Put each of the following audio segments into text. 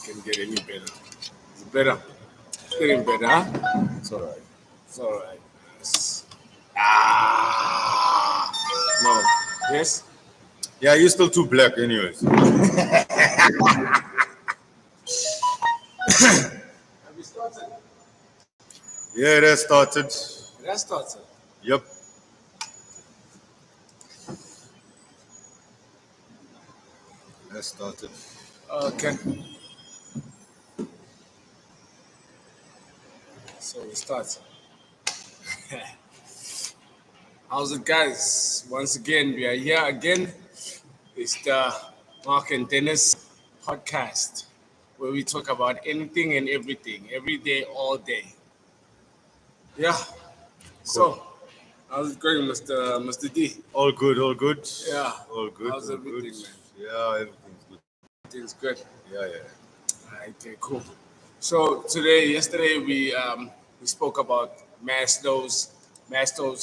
Can get any better. Is it better? It's getting better, huh? It's alright. It's all right. Yes. Ah. No. Yes. Yeah, you're still too black, anyways. Have you started? Yeah, it has started. It has started. Yep. It has started. Okay. So we start. How's it, guys? Once again, we are here again. It's the Mark and Dennis podcast where we talk about anything and everything, every day, all day. Yeah. So, how's it going, Mr. D? All good, all good. Yeah. All good. How's all everything, good. man? Yeah, everything's good. Everything's good. Yeah. All right, okay, cool. So yesterday we spoke about Maslow's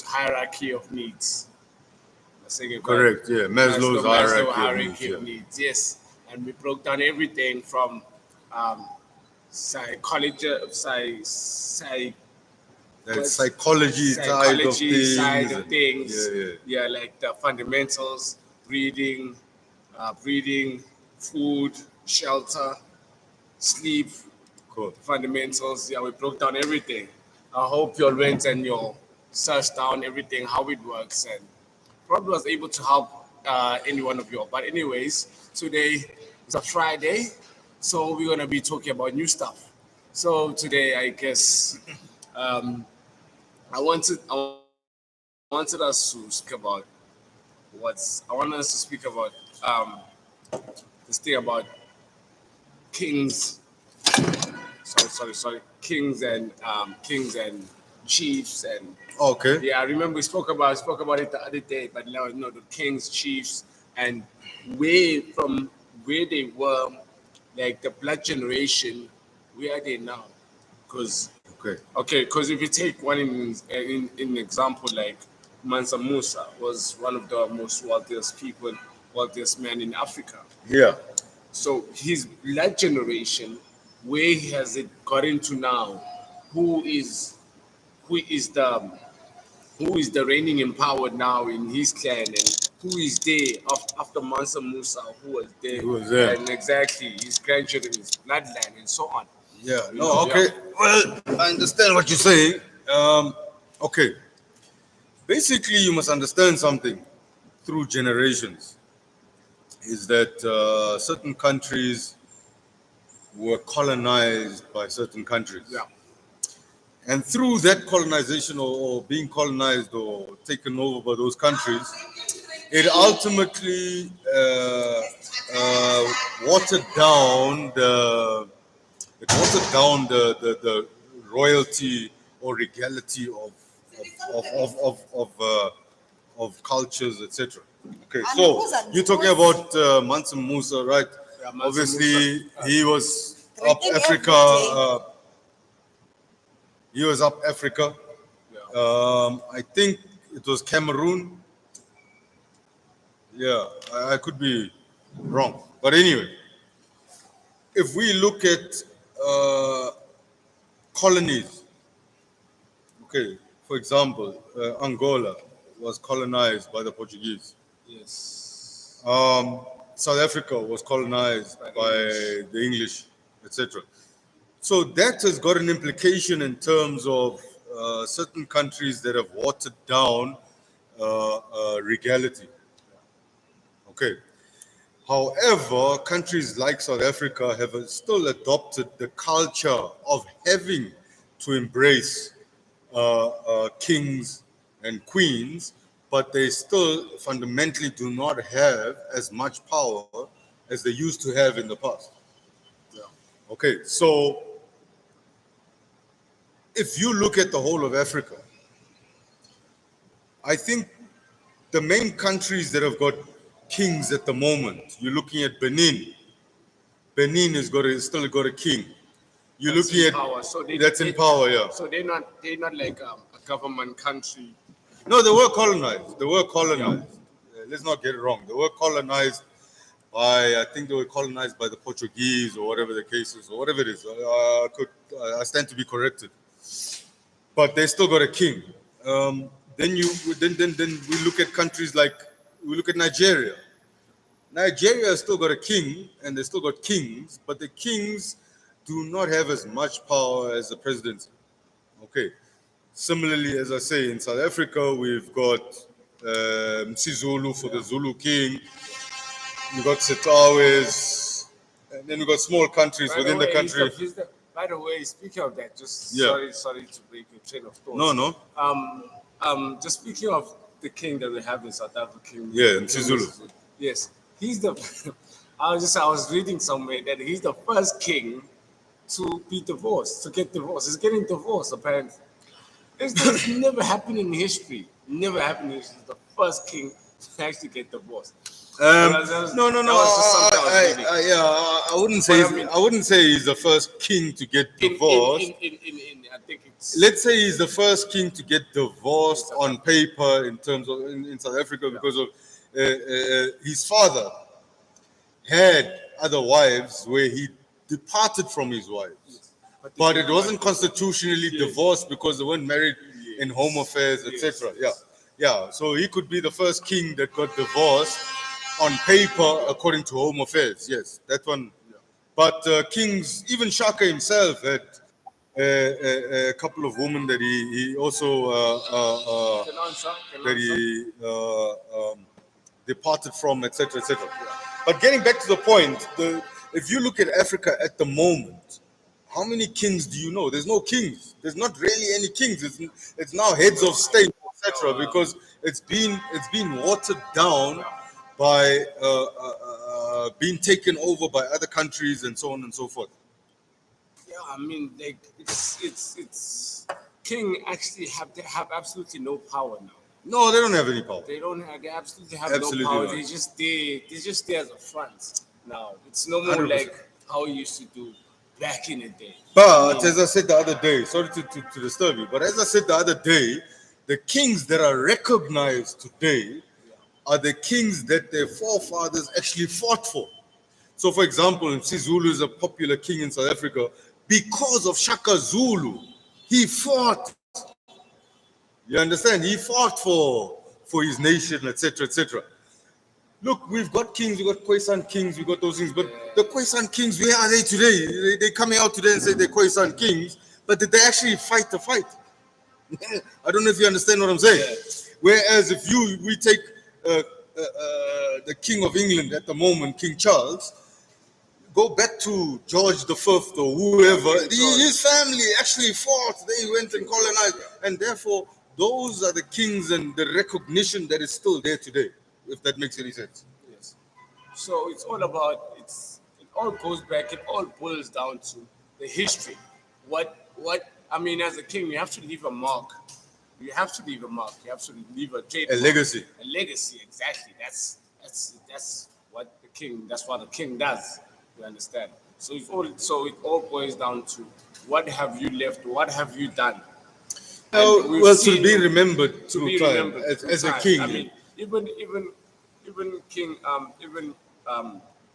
hierarchy of needs. I think it Correct, yeah. Maslow's hierarchy of needs, yes. And we broke down everything from psychology, That psychology side of things. Yeah, like the fundamentals, breathing, food, shelter, sleep, Cool. fundamentals. Yeah, we broke down everything. I hope you all went and you searched down everything, how it works, and probably was able to help any one of you. But anyways, today is a Friday, so we're gonna be talking about new stuff. So today, I guess I wanted us to speak about this thing about kings. Sorry, kings and chiefs and Okay. yeah. I remember we spoke about it the other day, but now the kings, chiefs, and from where they were, like the blood generation, where are they now? Because if you take one in example, like Mansa Musa was one of the most wealthiest men in Africa. Yeah. So his blood generation, where has it gotten to now? Who is the reigning in power now in his clan, and who is there after Mansa Musa? Who was there? Who was there? And exactly his grandchildren, his bloodline, and so on. Yeah. You No, know, okay. yeah. Well, I understand what you're saying. Okay. Basically, you must understand something through generations is that certain countries were colonized by certain countries. Yeah. And through that colonization or being colonized or taken over by those countries, it ultimately watered down the royalty or regality of cultures, etc. Okay, so you're talking about Mansa Musa, right? Yeah, Mansa Obviously, Musa. he was up Africa. He was up Africa. Yeah. I think it was Cameroon. Yeah, I could be wrong, but anyway, if we look at colonies, okay, for example, Angola was colonized by the Portuguese. Yes. South Africa was colonized by the English, etc. So that has got an implication in terms of certain countries that have watered down regality. Okay. However, countries like South Africa have still adopted the culture of having to embrace kings and queens, but they still fundamentally do not have as much power as they used to have in the past. Yeah. Okay, so if you look at the whole of Africa, I think the main countries that have got kings at the moment, you're looking at Benin. Benin has still got a king. You're That's looking in at power. So that's in power, yeah. So they're not like a government country. No, they were colonized. Let's not get it wrong. They were colonized I think they were colonized by the Portuguese or whatever the case is, or whatever it is. I stand to be corrected. But they still got a king. Then you then we look at countries like we look at Nigeria. Nigeria has still got a king and they still got kings, but the kings do not have as much power as the presidency. Okay. Similarly, as I say, in South Africa, we've got Msizulu for the Zulu king. We got Setawes, and then we got small countries within the country. By the way, speaking of that, just Yeah. sorry to break your train of thought. No. Just speaking of the king that we have in South Africa. Yeah, Msizulu. Yes, he's the. I was reading somewhere that he's the first king to be divorced, to get divorced. He's getting divorced apparently. It's never happened in history. Never happened in history. He's the first king to actually get divorced. No. I wouldn't say. I wouldn't say he's the first king to get divorced. I think it's. Let's say he's the first king to get divorced on paper in terms of in South Africa because of his father had other wives where he departed from his wives, but it wasn't constitutionally divorced because they weren't married in home affairs, etc. Yeah. So he could be the first king that got divorced on paper according to home affairs. Yes, that one. But kings, even Shaka himself had a couple of women that he also that he departed from, etc., etc. But getting back to the point, if you look at Africa at the moment, how many kings do you know? There's no kings. There's not really any kings. It's now heads of state, etc. Because it's been watered down by being taken over by other countries and so on and so forth. Yeah, I mean, like it's king actually have absolutely no power now. No, they don't have any power. They absolutely have no power. Not. They just stay as a front now. It's no more 100%. Like how we used to do back in the day. But as I said the other day, sorry to disturb you, but as I said the other day, the kings that are recognized today are the kings that their forefathers actually fought for. So, for example, Msizulu is a popular king in South Africa because of Shaka Zulu. He fought. You understand? He fought for his nation, etc., etc. Look, we've got kings, we've got Khoisan kings, we've got those things, but the Khoisan kings, where are they today? They're coming out today and say they're Khoisan kings, but did they actually fight the fight? I don't know if you understand what I'm saying. Yeah. Whereas if we take the King of England at the moment, King Charles, go back to George V or whoever, his family actually fought, they went and colonized, and therefore those are the kings and the recognition that is still there today, if that makes any sense. Yes. So it's all about, it all goes back, it all boils down to the history. I mean, as a king, you have to leave a mark. You have to leave a mark. You have to leave a legacy. A legacy, exactly. That's what the king. That's what the king does. You understand? So it all boils down to what have you left? What have you done? Well, to be remembered through time as a king. I mean, even King,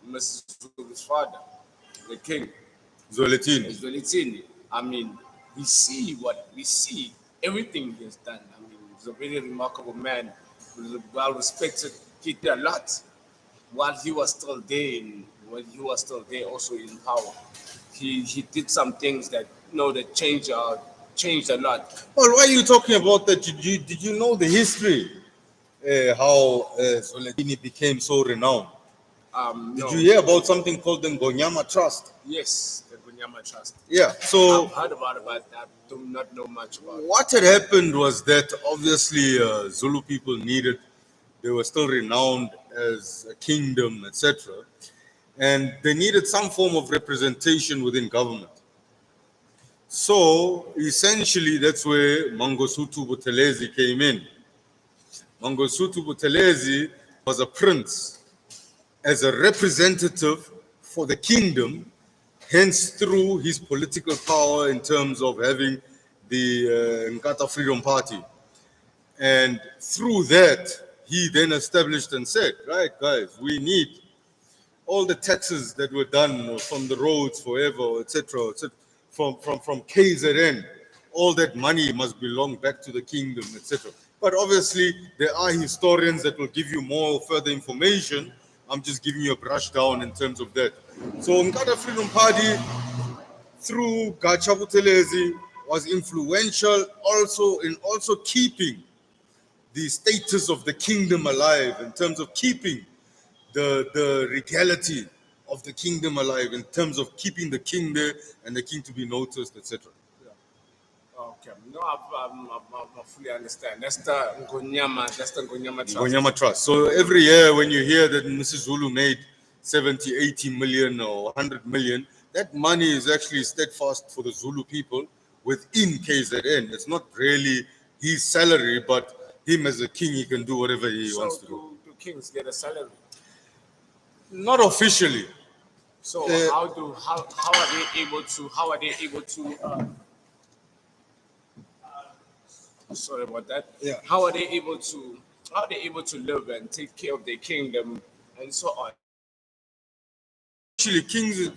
Mrs. father, the king, Zwelithini. I mean, we see everything he has done. I mean, he's a very remarkable man, well respected. He did a lot while he was still there. When he was still there, also in power, he did some things that that changed a lot. Well, why are you talking about that? Did you know the history? How Zwelithini became so renowned? Did you hear about something called the Ngonyama Trust? Yes, the Ngonyama Trust. Yeah, so I've heard about it, but I do not know much about it. What had happened was that obviously Zulu people they were still renowned as a kingdom, etc. And they needed some form of representation within government. So essentially, that's where Mangosuthu Buthelezi came in. Mangosuthu Buthelezi was a prince as a representative for the kingdom, hence through his political power in terms of having the Nkatha Freedom Party. And through that, he then established and said, right, guys, we need all the taxes that were done from the roads forever, etc., from KZN, all that money must belong back to the kingdom, etc. But obviously, there are historians that will give you more further information. I'm just giving you a brush down in terms of that. So, Nkata Freedom Party, through Gacha Buthelezi, was influential also in also keeping the status of the kingdom alive, in terms of keeping the regality of the kingdom alive, in terms of keeping the king there and the king to be noticed, etc. Okay. No, I fully understand. That's the Ngonyama Trust. Ngonyama Trust. So every year when you hear that Mrs. Zulu made 70, 80 million or 100 million, that money is actually steadfast for the Zulu people within KZN. It's not really his salary, but him as a king, he can do whatever he wants to do. So do kings get a salary? Not officially. So how are they able to sorry about that. Yeah. How are they able to live and take care of their kingdom and so on? Actually, kings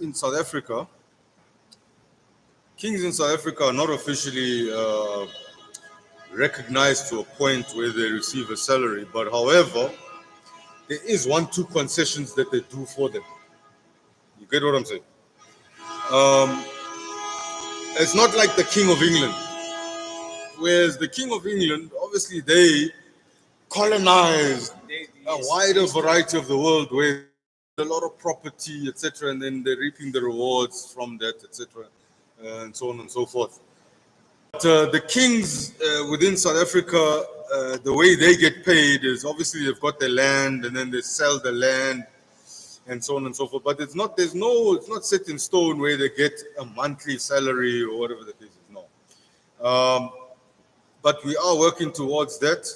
in South Africa, kings in South Africa are not officially recognized to a point where they receive a salary. But however, there is 1, 2 concessions that they do for them. You get what I'm saying? Um, it's not like the King of England. Whereas the King of England, obviously, they colonized a wider variety of the world where a lot of property, etc., and then they're reaping the rewards from that, etc., and so on and so forth. But the kings within South Africa, the way they get paid is obviously they've got their land and then they sell the land and so on and so forth. But it's not set in stone where they get a monthly salary or whatever the case is. No. But we are working towards that.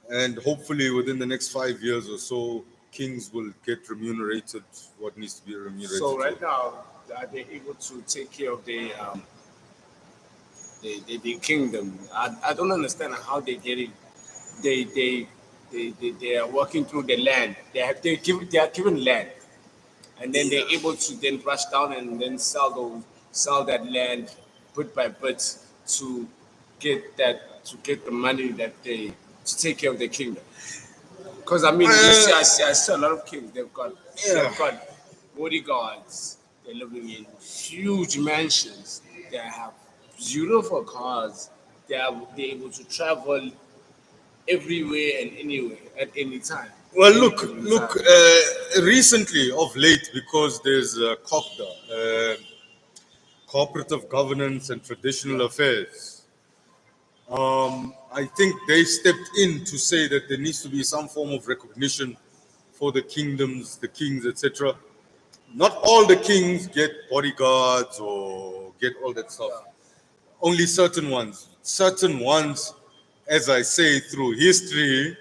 And hopefully within the next 5 years or so, kings will get remunerated what needs to be remunerated. So right now, are they able to take care of the kingdom? I don't understand how they get it. They are working through the land. They are given land, and then they're able to then rush down and then sell that land bit by bit to get the money that they to take care of the kingdom. Because I mean, I see a lot of kings. They've got bodyguards. They're living in huge mansions. They have beautiful cars. They're able to travel everywhere and anywhere at any time. Well, Any look, given look. time. Recently, of late, because there's COGDA, Cooperative Governance and Traditional Affairs. I think they stepped in to say that there needs to be some form of recognition for the kingdoms, the kings, etc. Not all the kings get bodyguards or get all that stuff. Only certain ones. Certain ones, as I say, through history,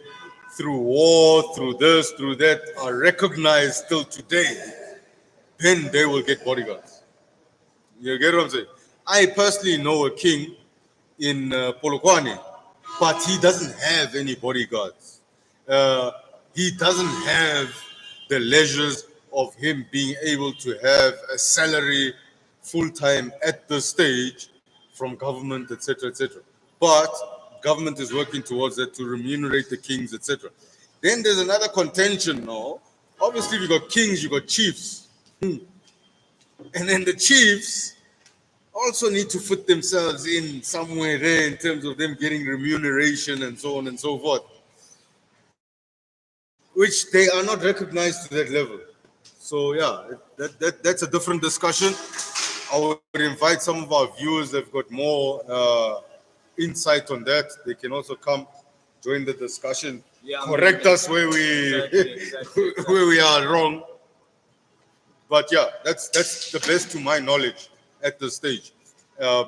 through war, through this, through that, are recognized till today. Then they will get bodyguards. You get what I'm saying? I personally know a king in Polokwane, but he doesn't have any bodyguards. Uh, he doesn't have the leisures of him being able to have a salary full time at the stage from government, etc., etc. But government is working towards that to remunerate the kings, etc. Then there's another contention now. Obviously, you got kings, you got chiefs, and then the chiefs also need to put themselves in somewhere there in terms of them getting remuneration and so on and so forth, which they are not recognized to that level. So yeah, that's a different discussion. I would invite some of our viewers that've got more insight on that. They can also come join the discussion, correct us where we Exactly. where we are wrong. But yeah, that's the best to my knowledge at this stage. Uh,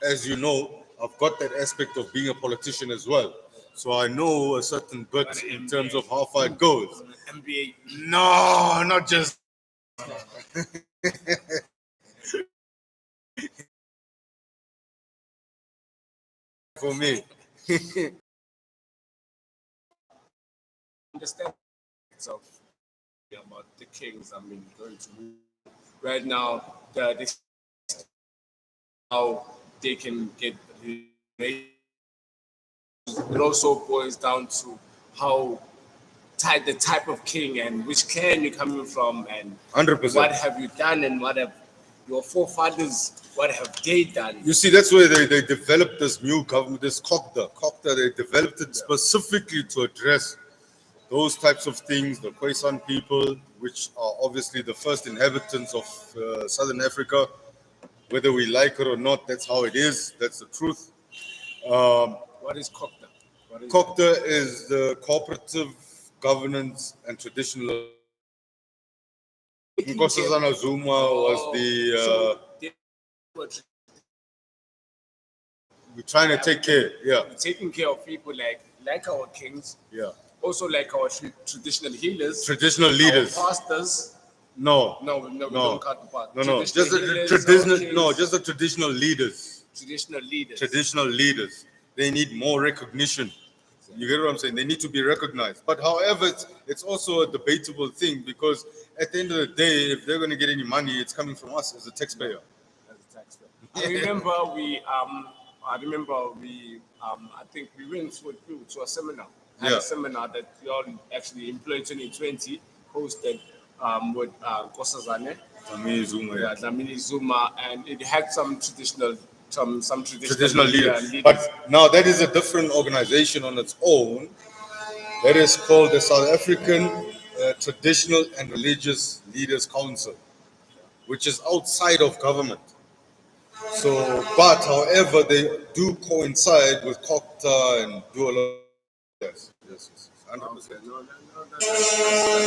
as you know, I've got that aspect of being a politician as well. So I know a certain bit in terms of how far it goes. MBA. No, not just for me. understand of about the kings. I mean, going to right now the how they can get it also boils down to how the type of king and which clan you're coming from and 100%. what have you done and what have your forefathers what have they done. You see, that's where they developed this new government, this COCTA. COCTA, they developed it specifically to address those types of things, the Khoisan people, which are obviously the first inhabitants of Southern Africa. Whether we like it or not, that's how it is. That's the truth. What is Kokta? What is COCTA is the cooperative governance and traditional. taking Nkosazana Zuma was the. so they were We're trying to take care. Yeah, taking care of people like our kings, yeah. also like our traditional healers, Traditional our leaders. pastors. No, No, we no, don't cut the part. no, no. Traditional Just the healers, traditional. our kings, No, just the traditional leaders. traditional leaders. Traditional leaders. They need more recognition. You get what I'm saying? They need to be recognized. But however, it's also a debatable thing because at the end of the day, if they're going to get any money, it's coming from us as a taxpayer. As a taxpayer. I think we went to a seminar. Had Yeah. a seminar that we all actually employed 2020 hosted with Kosazane, Dlamini Zuma, yeah. Dlamini Zuma, and it had some traditional Traditional leaders. leaders. But now that is a different organization on its own. That is called the South African Traditional and Religious Leaders Council, which is outside of government. So, but however, they do coincide with COCTA and do a lot. Yes, yes, yes, 100%. Okay,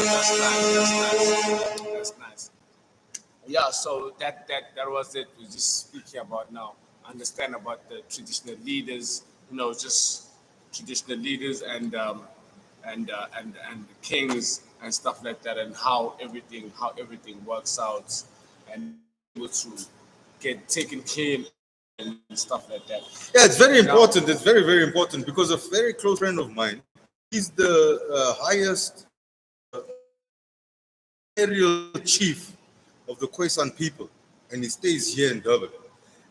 that's nice. That's nice. Yeah, so that was it. We're just speaking about now. Understand about the traditional leaders, just traditional leaders and the kings and stuff like that, and how everything works out, and able to get taken care and stuff like that. Yeah, it's very Now, important. It's very, very important because a very close friend of mine, he's the highest aerial chief of the Khoisan people, and he stays here in Durban.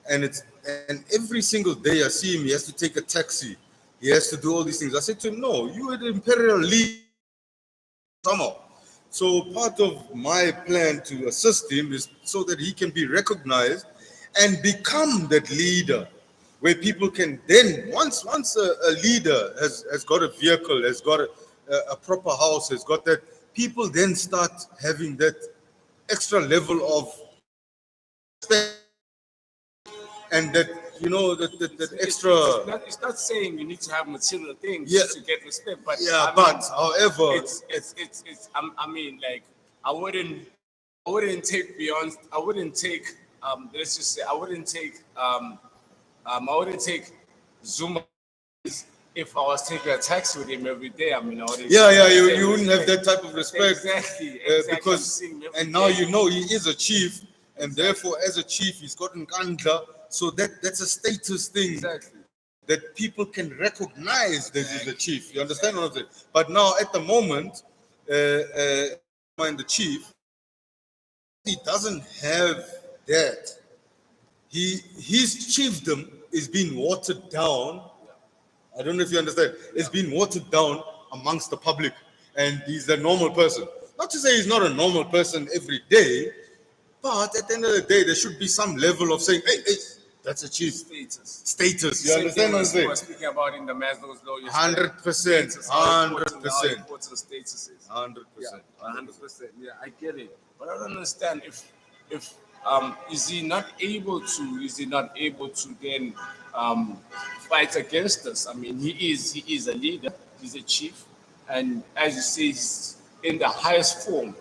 And every single day I see him, he has to take a taxi. He has to do all these things. I said to him, "No, you are the imperial leader somehow." So part of my plan to assist him is so that he can be recognized and become that leader, where people can then once a leader has got a vehicle, has got a proper house, has got that, people then start having that extra level of respect and that that extra. it's not saying you need to have material things Yeah. to get respect, but Yeah, I but mean, however, I mean, like, I wouldn't take beyond. I wouldn't take. Let's just say I wouldn't take. I wouldn't take Zuma if I was taking a taxi with him every day. I mean, I wouldn't. yeah, take the same you wouldn't have respect. that type of respect. Exactly. I'm Because seeing him every and now day. you know he is a chief, and therefore as a chief he's got an kandla, so that's a status thing Exactly. that people can recognize that he's a chief. You understand what I'm saying? But now at the moment, mind the chief, he doesn't have that. His chiefdom is being watered down. I don't know if you understand. It's been watered down amongst the public, and he's a normal person. Not to say he's not a normal person every day, but at the end of the day, there should be some level of saying, "Hey, that's a chief Status. status." You Same understand thing what I'm as we saying? were speaking about in the Maslow's law yesterday. 100%, Status, how important 100%, status is. 100%. 100%. Yeah, I get it, but I don't understand if is he not able to then fight against us? I mean, he is a leader, he's a chief, and as you say, he's in the highest form.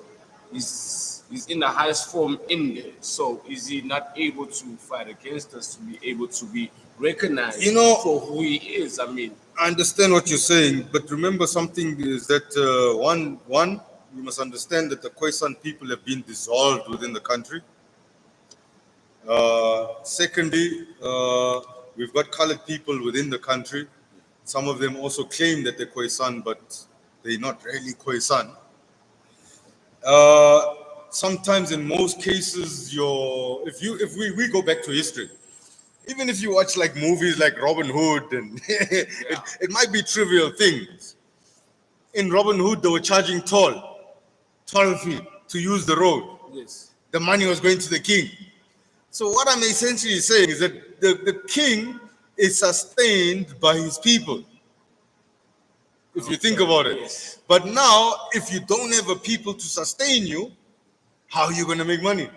He's in the highest form in there. So is he not able to fight against us to be able to be recognized for who he is? I mean, I understand what you're saying, but remember something is that one, you must understand that the Khoisan people have been dissolved within the country. Secondly, we've got colored people within the country. Some of them also claim that they're Khoisan, but they're not really Khoisan. Sometimes, in most cases, if we go back to history, even if you watch like movies like Robin Hood, and it might be trivial things. In Robin Hood, they were charging toll fee to use the road. Yes. The money was going to the king. So what I'm essentially saying is that the king is sustained by his people, if you think about it. Yes. But now, if you don't have a people to sustain you, how are you going to make money?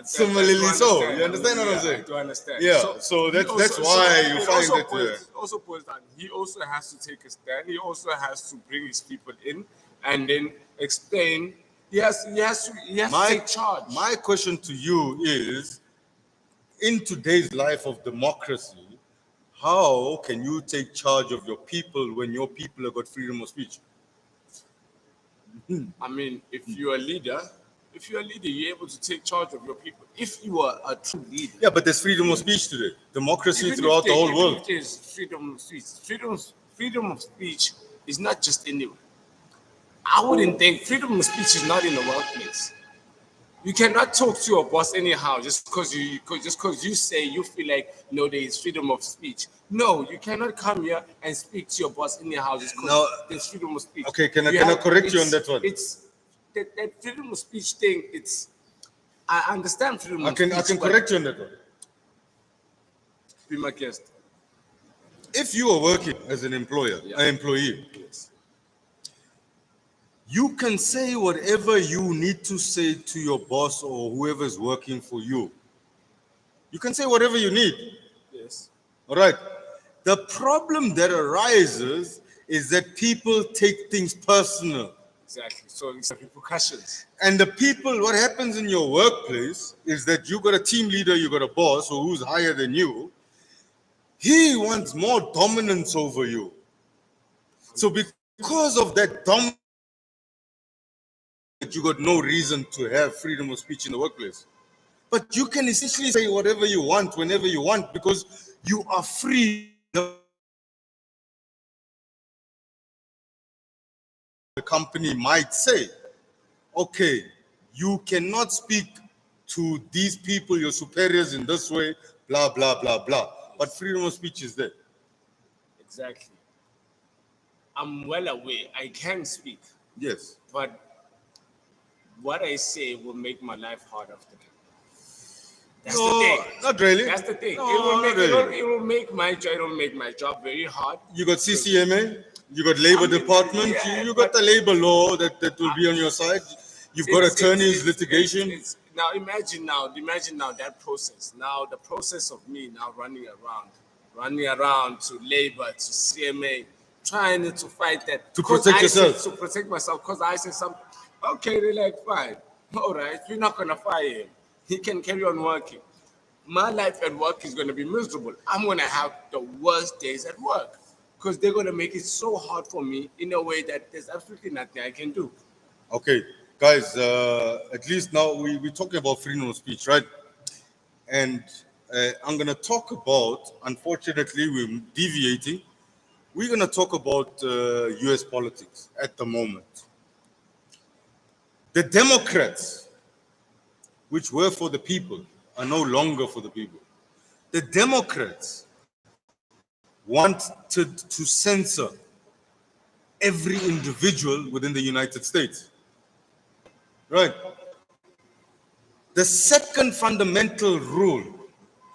Similarly, so you understand what I'm saying? I do understand. Yeah. So that's why you find that. Also points that he also has to take a stand. He also has to bring his people in and then explain. He has to take charge. My question to you is, in today's life of democracy, how can you take charge of your people when your people have got freedom of speech? I mean, if you're a leader, you're able to take charge of your people. If you are a true leader. Yeah, but there's freedom of speech today. Democracy Even throughout the whole world. If there's freedom of speech. Freedom of speech is not just anywhere. I wouldn't think freedom of speech is not in the workplace. You cannot talk to your boss anyhow just because you say you feel like there is freedom of speech. No, you cannot come here and speak to your boss anyhow just because there's freedom of speech. Okay, can I correct you on that one? It's that freedom of speech thing. I understand freedom of speech. I can correct you on that one. Be my guest. If you are working as an employee, Yes. You can say whatever you need to say to your boss or whoever is working for you. You can say whatever you need. Yes. All right. The problem that arises is that people take things personal. Exactly. So it's repercussions. And the people, what happens in your workplace is that you got a team leader, you got a boss who's higher than you. He wants more dominance over you. So because of that dominance, you got no reason to have freedom of speech in the workplace. But you can essentially say whatever you want, whenever you want, because you are free. The company might say, okay, you cannot speak to these people, your superiors, in this way, blah, blah, blah, blah. But freedom of speech is there. Exactly. I'm well aware I can speak. Yes. But what I say will make my life hard after that. That's the thing. Not really. That's the thing. No, it will make my job very hard. You got CCMA, you got Labor Department, you got the labor law that will be on your side. You've got attorneys, litigation. Now imagine that process. Now the process of me now running around to labor, to CMA, trying to fight that. To protect yourself. To protect myself, because I said something. Okay, they're like, fine. All right, we're not going to fire him. He can carry on working. My life at work is going to be miserable. I'm going to have the worst days at work because they're going to make it so hard for me in a way that there's absolutely nothing I can do. Okay, guys, at least now we're talking about freedom of speech, right? And I'm going to talk about, unfortunately, we're deviating. We're going to talk about US politics at the moment. The Democrats, which were for the people, are no longer for the people. The Democrats wanted to censor every individual within the United States. Right? The second fundamental rule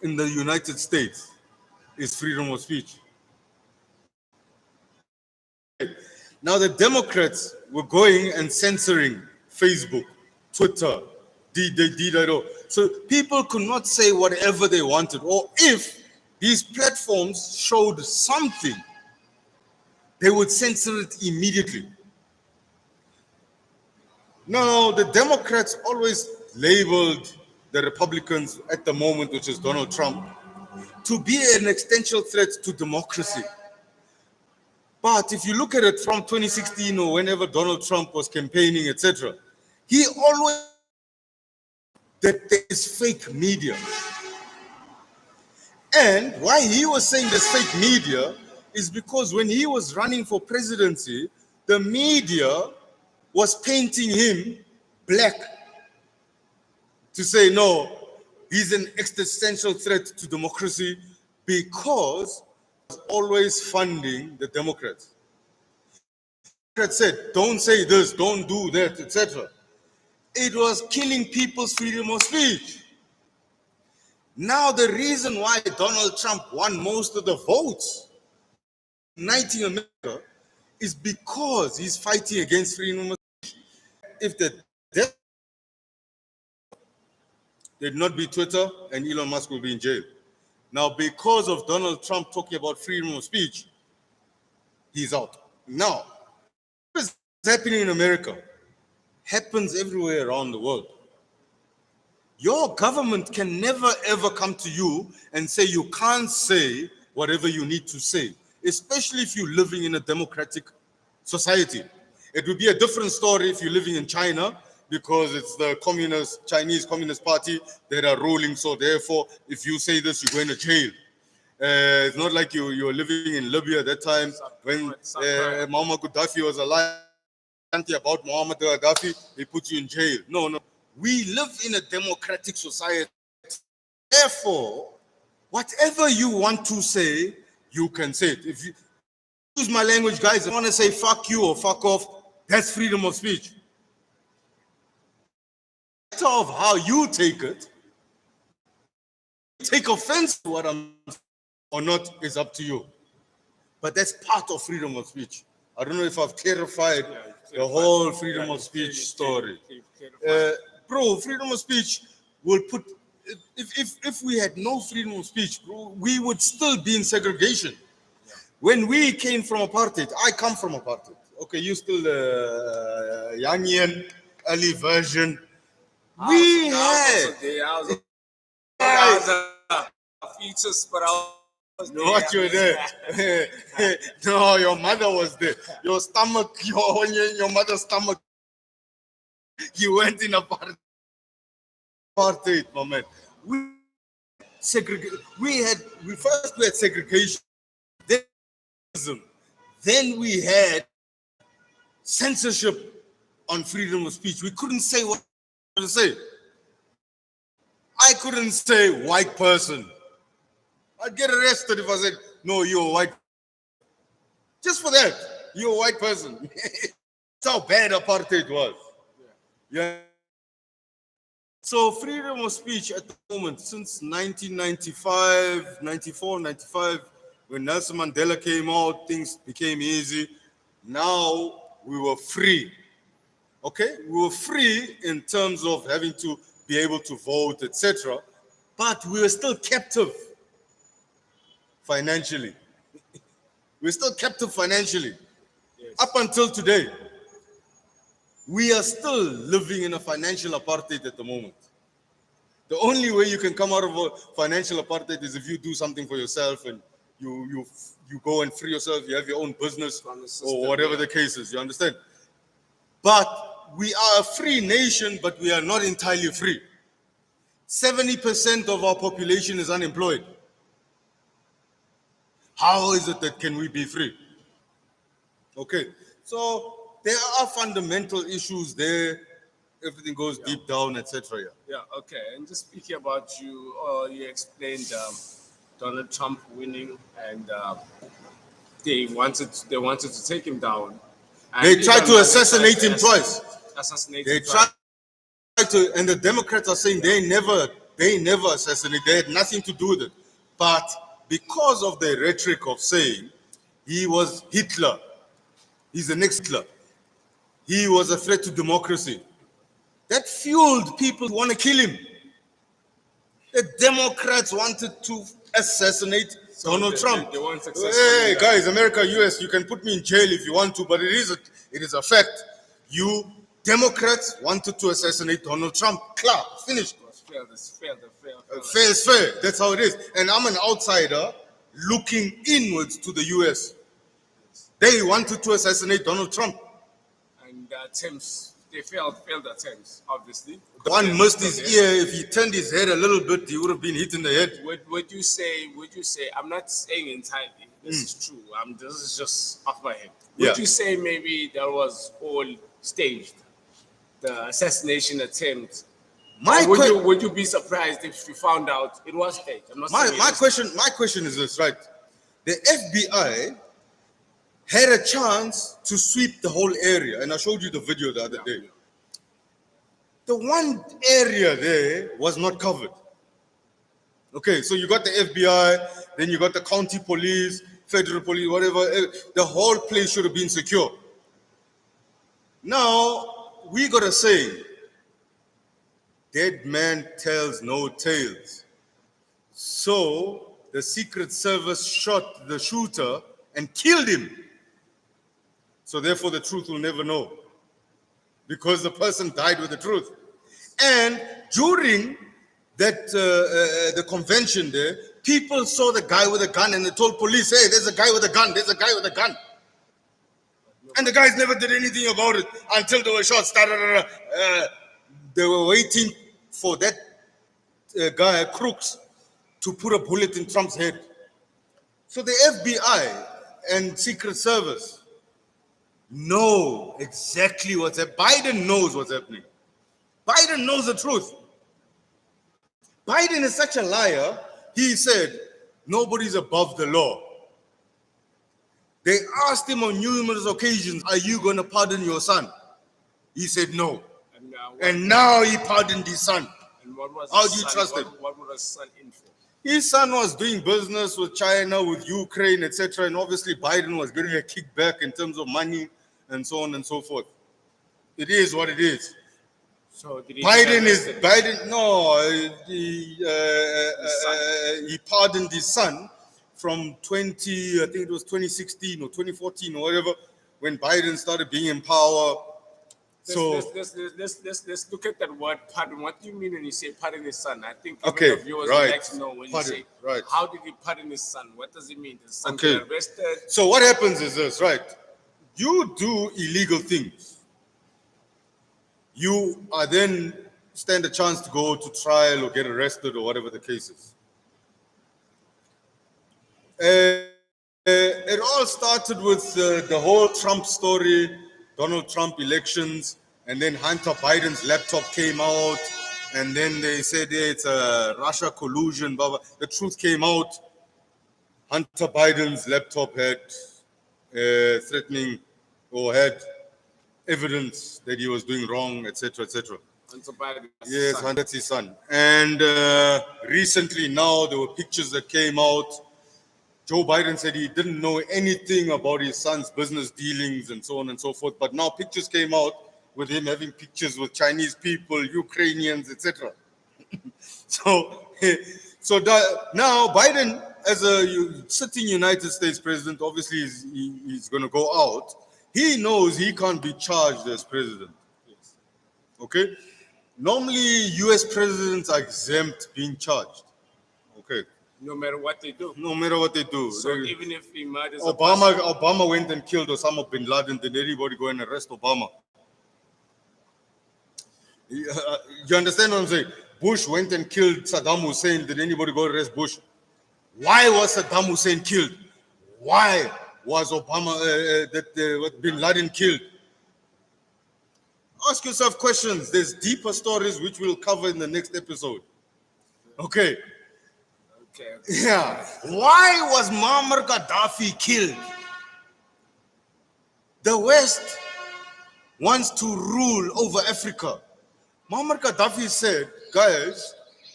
in the United States is freedom of speech. Now the Democrats were going and censoring Facebook, Twitter, so people could not say whatever they wanted, or if these platforms showed something, they would censor it immediately. Now, the Democrats always labeled the Republicans at the moment, which is Donald Trump, to be an existential threat to democracy. But if you look at it from 2016 or whenever Donald Trump was campaigning, etc., he always that there is fake media. And why he was saying there's fake media is because when he was running for presidency, the media was painting him black to say, no, he's an existential threat to democracy because he's always funding the Democrats. Democrats said, don't say this, don't do that, etc. It was killing people's freedom of speech. Now the reason why Donald Trump won most of the votes uniting America is because he's fighting against freedom of speech. If there'd not be Twitter and Elon Musk will be in jail. Now, because of Donald Trump talking about freedom of speech, he's out. Now, what is happening in America happens everywhere around the world. Your government can never ever come to you and say you can't say whatever you need to say, especially if you're living in a democratic society. It would be a different story if you're living in China, because it's the Chinese Communist Party that are ruling. So therefore, if you say this, you're going to jail. It's not like you're living in Libya at that time when Muammar Gaddafi was alive. About Muammar Gaddafi, they put you in jail. No. We live in a democratic society. Therefore, whatever you want to say, you can say it. If you use my language, guys, I want to say fuck you or fuck off, that's freedom of speech. The matter of how you take it, take offense to what I'm saying or not is up to you. But that's part of freedom of speech. I don't know if I've clarified the whole freedom of speech story. Bro, freedom of speech will put, if we had no freedom of speech, bro, we would still be in segregation. When we came from apartheid, I come from apartheid. Okay, you still Yangian, early version. We had. Features, but I was No, what you were there? No, your mother was there. Your stomach, your mother's stomach. You went in apartheid, my man. We first had segregation, then we had censorship on freedom of speech. We couldn't say what we wanted to say. I couldn't say white person. I'd get arrested if I said, no, you're a white. Just for that, you're a white person. That's how bad apartheid was. Yeah. So freedom of speech at the moment, since 1995, 94, 95, when Nelson Mandela came out, things became easy. Now we were free. Okay? We were free in terms of having to be able to vote, etc. But we were still captive financially. We're still captive financially. Yes. Up until today, we are still living in a financial apartheid at the moment. The only way you can come out of a financial apartheid is if you do something for yourself and you go and free yourself, you have your own business or whatever the case is, you understand? But we are a free nation, but we are not entirely free. 70% of our population is unemployed. How is it that can we be free? Okay, so there are fundamental issues there. Everything goes deep down, etc. Yeah, okay. And just speaking about you explained Donald Trump winning, and they wanted to take him down. And they tried to assassinate him twice. They tried to, and the Democrats are saying they never assassinated. They had nothing to do with it. But because of the rhetoric of saying he was Hitler, he's the next Hitler, he was a threat to democracy, that fueled people who want to kill him. The Democrats wanted to assassinate Donald Trump. They want hey, guys, America, US, you can put me in jail if you want to, but it is a fact. You Democrats wanted to assassinate Donald Trump. Clap, finished. Fair is fair. That's how it is. And I'm an outsider looking inwards to the US. They wanted to assassinate Donald Trump. And attempts, they failed attempts, obviously. One missed his ear. If he turned his head a little bit, he would have been hit in the head. Would you say, I'm not saying entirely, this is true. This is just off my head. Yeah. Would you say maybe that was all staged, the assassination attempt? My Or que- would you be surprised if you found out it was staged? I'm not saying it is. my question is this, right? The FBI had a chance to sweep the whole area, and I showed you the video the other day. The one area there was not covered. Okay, so you got the FBI, then you got the county police, federal police, whatever. The whole place should have been secure. Now, we got a saying, dead man tells no tales. So, the Secret Service shot the shooter and killed him. So therefore, the truth will never know, because the person died with the truth. And during that the convention there, people saw the guy with a gun and they told police, hey, there's a guy with a gun, there's a guy with a gun. And the guys never did anything about it until they were shot. They were waiting for that guy, Crooks, to put a bullet in Trump's head. So the FBI and Secret Service know exactly what's happening. Biden knows what's happening. Biden knows the truth. Biden is such a liar. He said, nobody's above the law. They asked him on numerous occasions, are you going to pardon your son? He said no. And now he pardoned his son. And what was How do you trust him? What was his son in for? His son was doing business with China, with Ukraine, etc. And obviously Biden was getting a kickback in terms of money and so on and so forth. It is what it is. So did he he pardoned his son from 20, I think it was 2016 or 2014 or whatever, when Biden started being in power. Let's look at that word pardon. What do you mean when you say pardon his son? I think okay, the viewers right. would like to know when Pardon, you say right. How did he pardon his son? What does it mean? Does his son Okay. get arrested? So what happens is this, right? You do illegal things. You are then stand a chance to go to trial or get arrested or whatever the case is. It all started with the whole Trump story, Donald Trump elections, and then Hunter Biden's laptop came out, and then they said it's a Russia collusion, blah, blah. The truth came out. Hunter Biden's laptop had threatening or had evidence that he was doing wrong, etc., etc. Hunter Biden. Yes, Hunter's his son. And recently now there were pictures that came out. Joe Biden said he didn't know anything about his son's business dealings and so on and so forth. But now pictures came out with him having pictures with Chinese people, Ukrainians, etc. Now Biden, as a sitting United States president, obviously he's going to go out. He knows he can't be charged as president. Yes. Okay? Normally, US presidents are exempt being charged. Okay? No matter what they do. No matter what they do. So even if he murders Obama went and killed Osama bin Laden, did anybody go and arrest Obama? You understand what I'm saying? Bush went and killed Saddam Hussein, did anybody go arrest Bush? Why was Saddam Hussein killed? Why was bin Laden killed? Ask yourself questions. There's deeper stories which we'll cover in the next episode. Okay. Okay. Yeah. Why was Muammar Gaddafi killed? The West wants to rule over Africa. Muammar Gaddafi said, guys,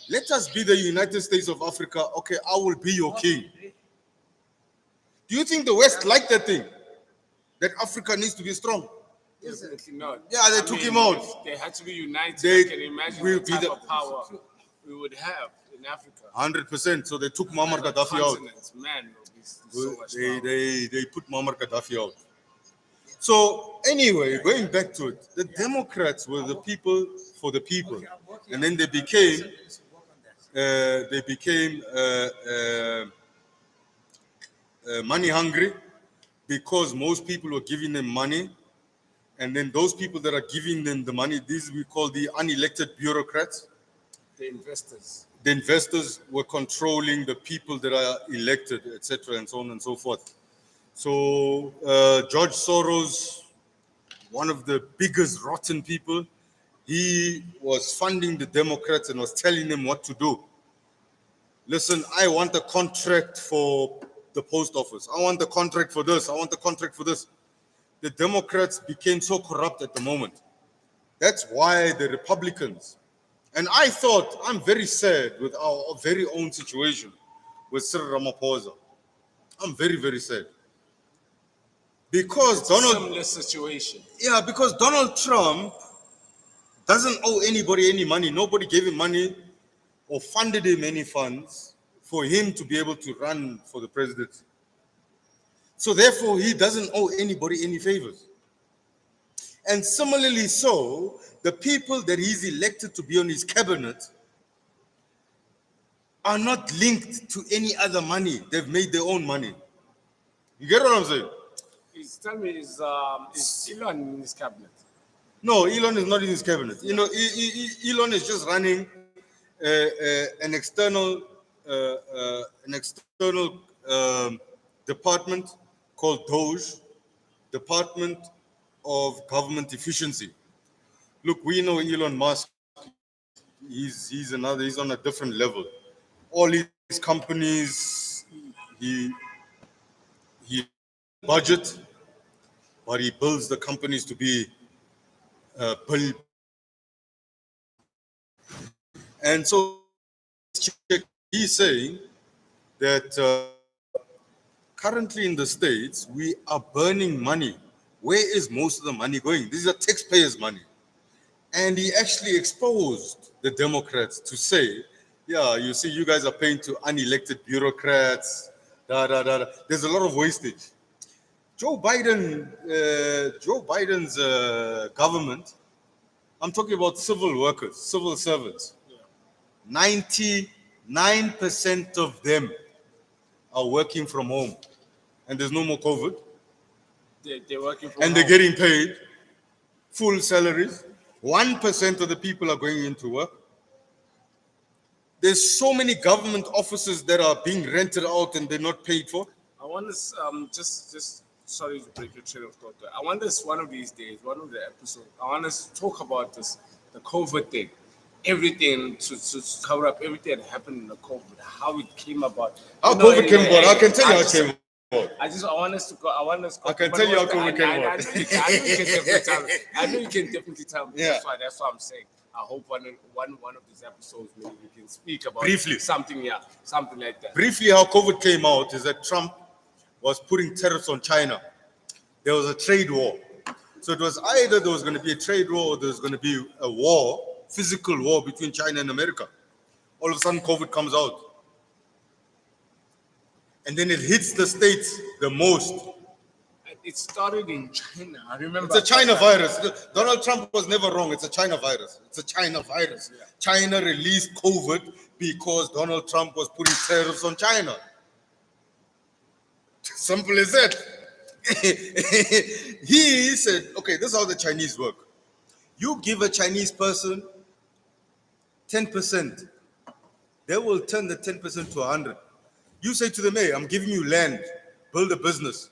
let us be the United States of Africa. Okay, I will be your king. Do you think the West liked that thing? That Africa needs to be strong? Definitely not. Yeah, they took him out. If they had to be united. They I can imagine will the be type the- of power we would have in Africa. 100%. So they took Muammar Gaddafi out. Continents, man, will be so much power. They put Muammar Gaddafi out. So anyway, going back to it, the Democrats were the people for the people, and then they became money hungry because most people were giving them money, and then those people that are giving them the money, these we call the unelected bureaucrats. The investors. the investors were controlling the people that are elected, etc., and so on and so forth. So George Soros, one of the biggest rotten people, he was funding the Democrats and was telling them what to do. Listen, I want a contract for the post office. I want the contract for this. I want the contract for this. The Democrats became so corrupt at the moment. That's why the Republicans, and I thought, I'm very sad with our very own situation with Cyril Ramaphosa. I'm very, very sad. Because It's a similar situation. Because Donald Trump doesn't owe anybody any money. Nobody gave him money or funded him any funds for him to be able to run for the presidency. So therefore, he doesn't owe anybody any favors. And similarly so, the people that he's elected to be on his cabinet are not linked to any other money. They've made their own money. You get what I'm saying? Tell me, is Elon in his cabinet? No, Elon is not in his cabinet. You know, Elon is just running an external department called DOGE, Department of Government Efficiency. Look, we know Elon Musk. He's on a different level. All his companies, he budget, but he builds the companies to be and so he's saying that currently in the States, we are burning money. Where is most of the money going? These are taxpayers' money. And he actually exposed the Democrats to say, yeah, you see, you guys are paying to unelected bureaucrats, There's a lot of wastage. Joe Biden's government, I'm talking about civil workers, civil servants. 99% of them are working from home, and there's no more COVID. They're working from and home. They're getting paid full salaries. 1% of the people are going into work. There's so many government offices that are being rented out and they're not paid for. I wonder, just sorry to break your train of thought there. I wonder one of these days, one of the episodes, I want us to talk about this, the COVID thing, everything to cover up everything that happened in the COVID, how it came about. How COVID came about? I can tell you how it came about. I want us to go. I can tell you how COVID came about. I know you can definitely tell me. Yeah. That's why I'm saying. I hope one of these episodes maybe we can speak about briefly something like that. Briefly, how COVID came out is that Trump was putting tariffs on China. There was a trade war. So it was either there was going to be a trade war or there was going to be a war, physical war between China and America. All of a sudden, COVID comes out. And then it hits the States the most. It started in China. I remember. It's a China virus. Donald Trump was never wrong. It's a China virus. It's a China virus. Yeah. China released COVID because Donald Trump was putting tariffs on China. Simple as that. He said, okay, this is how the Chinese work. You give a Chinese person 10%, they will turn the 10% to 100. You say to them, hey, I'm giving you land, build a business.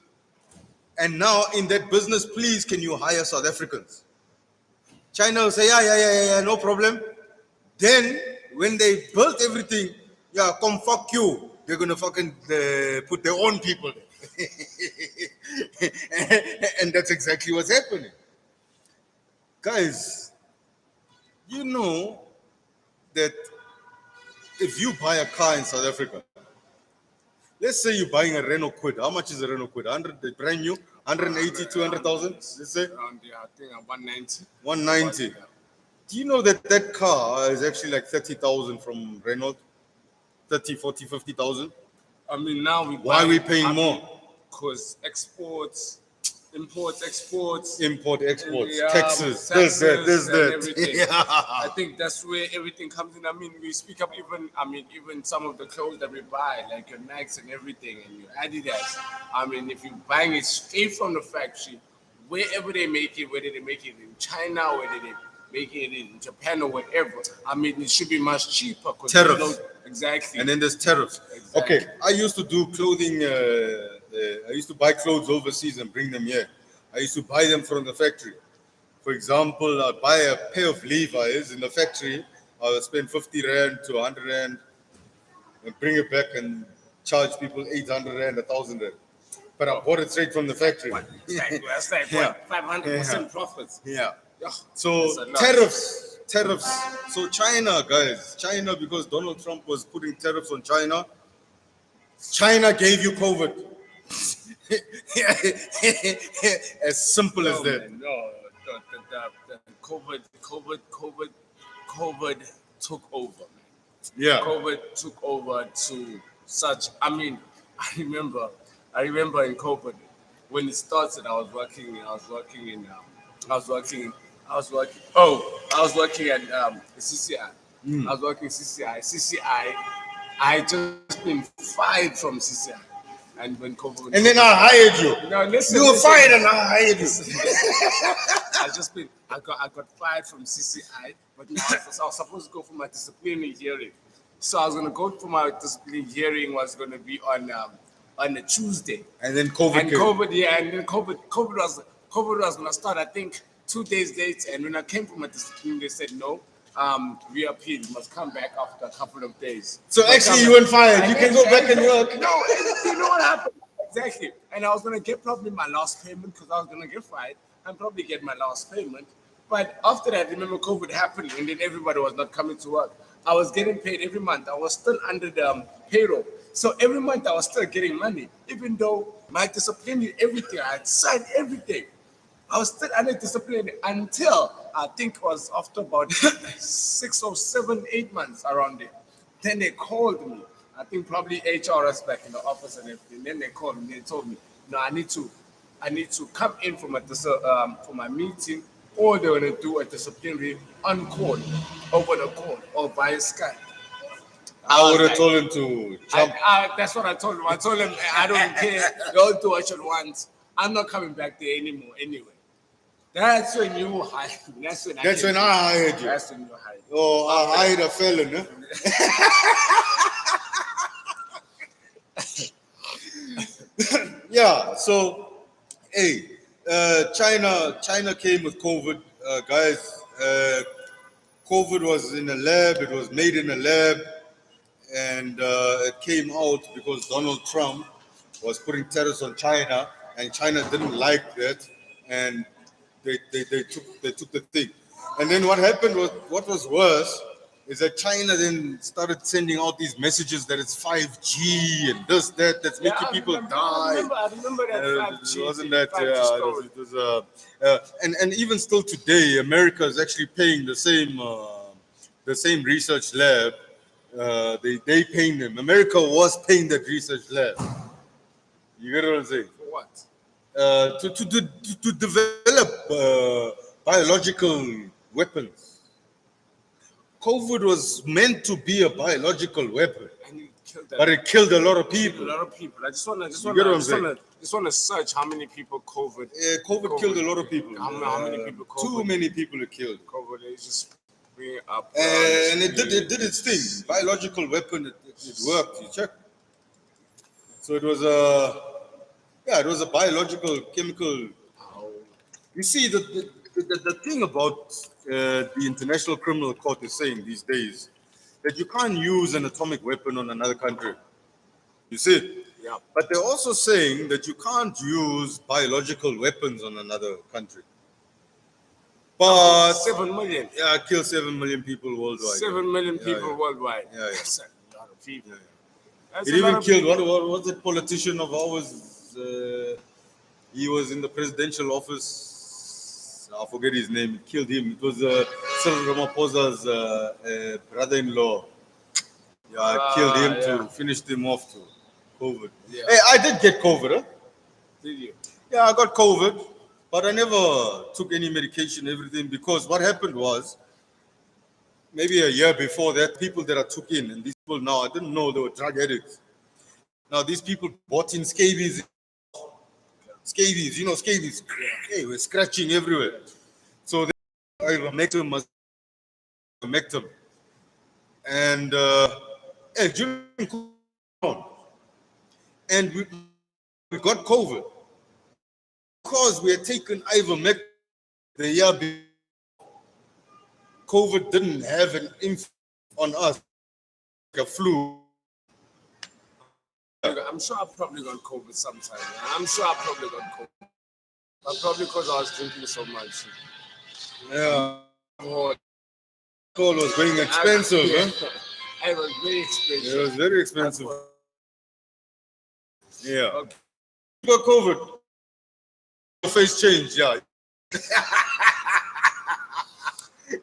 And now in that business, please, can you hire South Africans? China will say, yeah, no problem. Then when they built everything, yeah, come fuck you. They're going to fucking put their own people there. And that's exactly what's happening. Guys, you know that if you buy a car in South Africa, let's say you're buying a Renault Kwid. How much is a Renault Kwid? 100, brand new, 180, 200,000, let's say? Around there, I think 190. 190. Do you know that that car is actually like 30,000 from Renault? 30, 40, 50,000? I mean, now why are we paying more? Because import, exports, yeah, taxes, this, that. Everything. Yeah. I think that's where everything comes in. I mean, we speak up even some of the clothes that we buy, like your Nikes and everything, and your Adidas. I mean, if you're buying it straight from the factory, wherever they make it, whether they make it in China, whether they making it in Japan or whatever. I mean, it should be much cheaper because Tariffs. exactly. And then there's tariffs. Exactly. Okay, I used to do clothing. I used to buy clothes overseas and bring them here. I used to buy them from the factory. For example, I'd buy a pair of Levi's in the factory. I would spend 50 Rand to 100 Rand and bring it back and charge people 800 Rand, 1,000 Rand. But I bought it straight from the factory. That's like Yeah. 500% profits. Yeah. Yeah. So That's a lot. tariffs. So China, guys, China, because Donald Trump was putting tariffs on China, China gave you COVID. As simple as that. Man, no, the COVID took over, man. Yeah. COVID took over to such. I mean, I remember in COVID when it started. I was working in. I was working at CCI. I was working CCI. I just been fired from CCI, and when COVID. And then I hired you. No, listen. You were listen. fired and I hired you. I got fired from CCI, but now I was supposed to go for my disciplinary hearing. So I was gonna go for my disciplinary hearing was gonna be on a Tuesday. And then COVID And came. COVID was gonna start I think 2 days later. And when I came for my discipline, they said no. We appeal. You must come back after a couple of days. So actually you weren't fired. You can go back and work. No, you know what happened? Exactly. And I was gonna get probably my last payment because I was gonna get fired and probably get my last payment. But after that, remember COVID happened and then everybody was not coming to work. I was getting paid every month. I was still under the payroll. So every month I was still getting money, even though my disciplinary, everything, I had signed everything. I was still under discipline until I think it was after about 6 or 7, 8 months around there. Then they called me. I think probably HR was back in the office and everything. Then they called me. They told me, no, I need to come in for my meeting, or they're gonna do a disciplinary on call, over the call, or via Skype. I would have like- told him to jump. That's what I told him. I told him I don't care. Don't do what you want. I'm not coming back there anymore. Anyway, that's when you hired me. That's when I hired you. That's when you hired me. Oh, I hired a felon, huh? Yeah, so hey, China came with COVID, guys. COVID was in a lab, it was made in a lab, and it came out because Donald Trump was putting tariffs on China, and China didn't like that, and they took the thing. And then what happened was, what was worse is that China then started sending out these messages that it's 5G and this, that's making people die. I remember that 5G. It wasn't that, 5G yeah, story. it was, and even still today, America is actually paying the same research lab. They paying them. America was paying that research lab. You get what I'm saying? For what? To develop biological weapons. COVID was meant to be a biological weapon, And you killed that. but it killed a lot of A people. lot of people. I just You get what I'm saying? wanna search how many people COVID. COVID killed a lot of people. How many people Too COVID? many people it killed. COVID is just bringing up. And it did its thing. Biological weapon, it worked. You check. So it was a biological chemical. You see, the thing about the International Criminal Court is saying these days that you can't use an atomic weapon on another country. You see? Yeah. But they're also saying that you can't use biological weapons on another country. But 7 million. yeah, kill 7 million people worldwide. 7 million Yeah, people yeah. worldwide. Yeah, yeah. That's a lot of people. That's It a lot even of killed people. what was it politician of ours? He was in the presidential office. I forget his name. It killed him. It was Cyril Ramaphosa's brother-in-law. Yeah, it killed him to finish him off to COVID. Yeah. Hey, I did get COVID. Huh? Did you? Yeah, I got COVID, but I never took any medication, everything, because what happened was, maybe a year before that, people that I took in, and these people now, I didn't know they were drug addicts. Now, these people bought in scabies. Scabies, you know, scabies. Hey, we're scratching everywhere. So ivermectin, ivermectin, and during COVID, and we got COVID because we had taken ivermectin the year before. COVID didn't have an impact on us like a flu. I'm sure I probably got COVID sometime. I'm sure I probably got COVID. But probably because I was drinking so much. Yeah, Oh, alcohol was going expensive, huh? it was very It expensive. was very expensive. Yeah. Okay. You got COVID. Your face changed, yeah.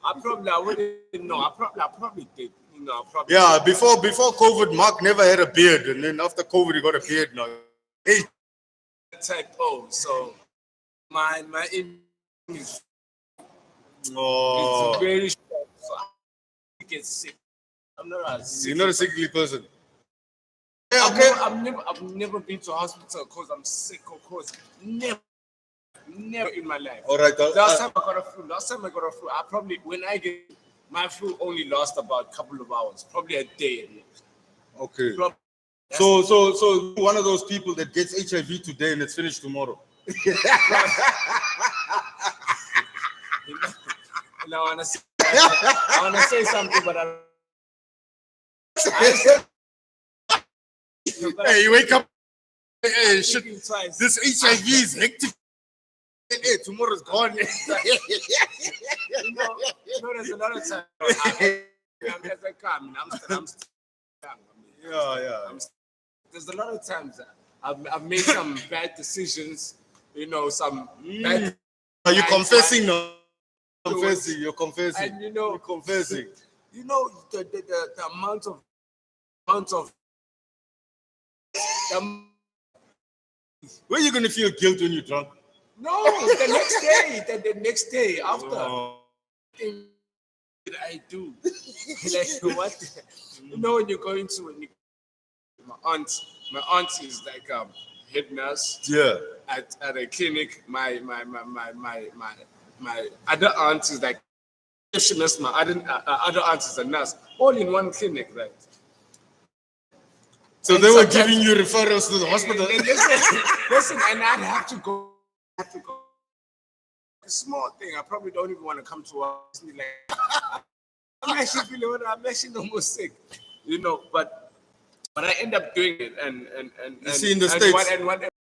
I wouldn't know. I probably did. You know, I probably Yeah, did. before COVID, Mark never had a beard, and then after COVID, he got a beard now. Hey, Type O. So my image is oh, it's very short. So I get sick. I'm not a sick. you're not a sickly person. I've never been to a hospital because I'm sick or cause never in my life. All right. Last time I got a flu, I probably when I get my flu only lasts about a couple of hours, probably a day. Okay. Probably, So one of those people that gets HIV today and it's finished tomorrow. I wanna say something, but I Hey, you wake up. Hey, shit. thinking twice. This HIV is hectic. Hey, tomorrow's gone. There's a lot of time. I'm still young. Yeah. There's a lot of times that I've made some bad decisions. Some bad. Are you bad confessing times. now? Confessing. You're confessing. And You're confessing. The amount of Where are you gonna feel guilt when you're drunk? no, the next day after Oh. thing that I do, like what when you're going to my aunt is like head nurse Yeah. at a clinic. My other aunt is like receptionist. My other aunt is a nurse. All in one clinic, right? So And they were sometimes- giving you referrals to the hospital. And listen, and I'd have to go. A small thing. I probably don't even want to come to us. Like, I'm actually feeling. I'm actually almost sick, But I end up doing it, and see, in the and States-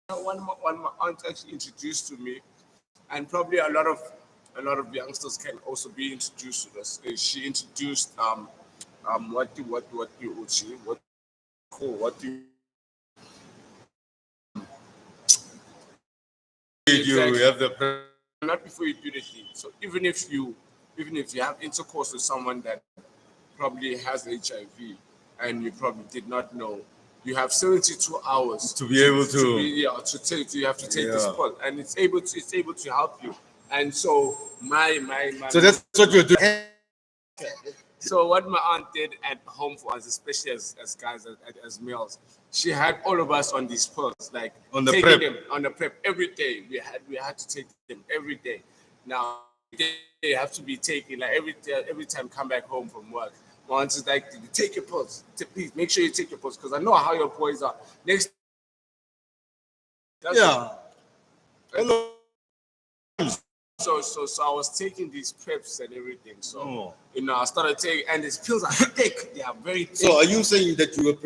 one my aunt actually introduced to me, and probably a lot of youngsters can also be introduced to this. She introduced what do You exactly. have the Not before you do the deed. So even if you have intercourse with someone that probably has HIV and you probably did not know, you have 72 hours to be able to. you have to take this Yeah. pill, and it's able to help you. And so my So that's what you're doing. so what my aunt did at home for us, especially as guys, as males, she had all of us on these pills, like On the taking prep. them on the prep every day. We had to take them every day. Now they have to be taken like every time come back home from work. My aunt is like, take your pills. Please make sure you take your pills because I know how your boys are. Next, Yeah. Hello. So I was taking these preps and everything. So Oh. I started taking, and these pills are thick. They are very thick. So are you saying that you were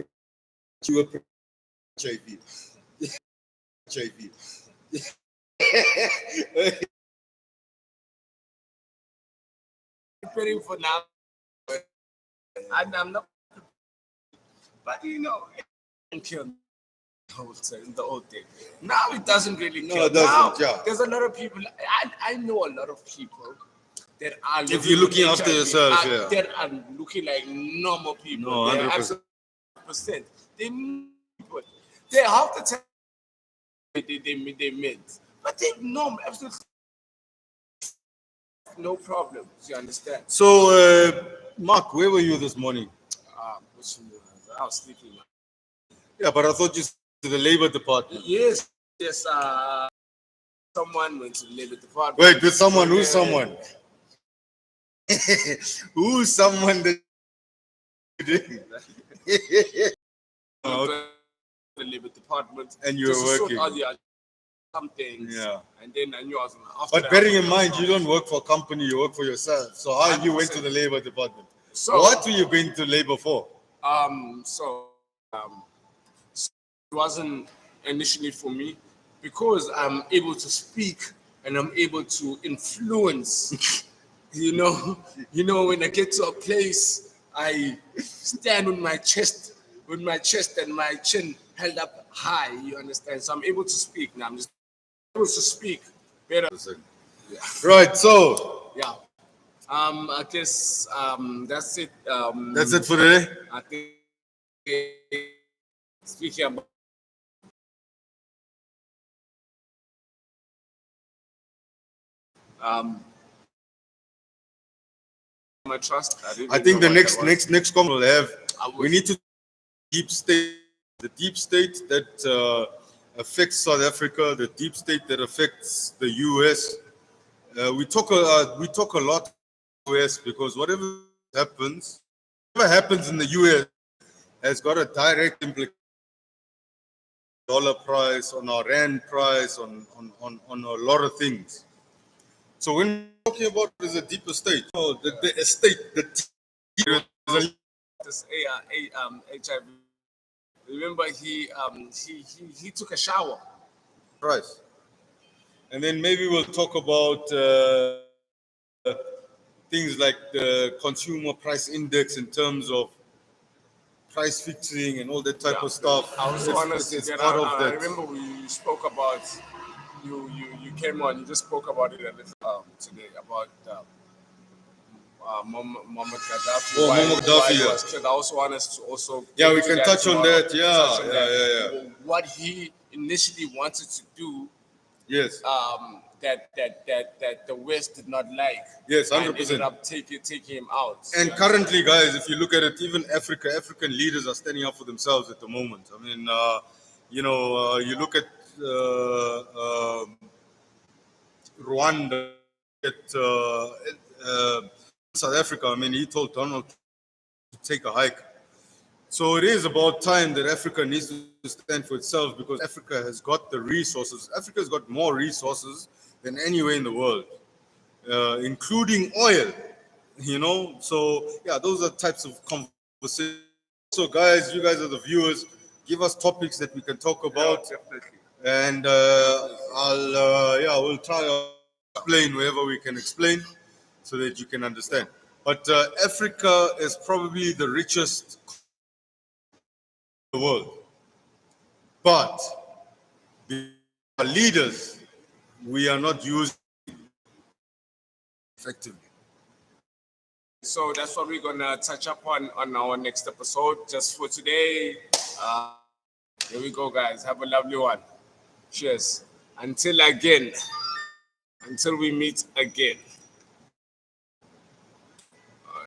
HIV? HIV. Preparing for now, and I'm not. But it kill me the whole thing. Now it doesn't really kill. No, it doesn't, Now, yeah. There's a lot of people. I know a lot of people that are. If living you're with looking after HIV, yourself, yeah. that are looking like normal people. No, They're 100%. absolutely 100%. They're half the time they meant, but they normal, absolutely no problems. You understand? So, Mark, where were you this morning? I was sleeping. Yeah, but I thought you to the labor department. Yes. Someone went to the labor department. Wait, with someone? Who's someone? Who's someone that the labor department and just you're to sort working? out some things. Yeah. And then I knew I was after But that, bearing in mind, you don't work for a company, you work for yourself. So how you went to 100%. the labor department? So What were you going to labor for? so it wasn't initially for me because I'm able to speak and I'm able to influence. When I get to a place, I stand with my chest and my chin held up high. You understand? So I'm able to speak now. I'm just able to speak better. Yeah. Right, so Yeah. I guess that's it. that's it for today. I think speaking about um, my trust. I didn't I even think know the what that was. next comment we'll have, I we was need to deep state, the deep state that affects South Africa, the deep state that affects the US. We talk a lot US because whatever happens in the US has got a direct implication on dollar price, on our rand price, on a lot of things. So when we're talking about is a deeper state, the estate, this HIV. Remember, he took a shower. price. And then maybe we'll talk about things like the consumer price index in terms of price fixing and all that type of stuff. I also want us to It's get part out. of I that. remember we spoke about you came on. You just spoke about it a little today about Muhammad Gaddafi. Oh, Why Muammar Gaddafi, he yeah. was killed. I also want us to also Yeah, get we into can that touch on tomorrow. that. Yeah, Touch on yeah, that. yeah, yeah. What he initially wanted to do Yes. that the West did not like. Yes, And ended 100%. up taking him out. And currently, guys, if you look at it, even African leaders are standing up for themselves at the moment. I mean, you look at Rwanda, at South Africa. I mean, he told Donald to take a hike. So it is about time that Africa needs to stand for itself because Africa has got the resources. Africa's got more resources than anywhere in the world, including oil. So yeah, those are types of conversations. So guys, you guys are the viewers. Give us topics that we can talk about, Definitely. and we'll try to explain wherever we can explain, so that you can understand. But Africa is probably the richest in the world, but our leaders, we are not used effectively. So that's what we're gonna touch up on our next episode. Just for today, here we go, guys. Have a lovely one. Cheers. Until we meet again.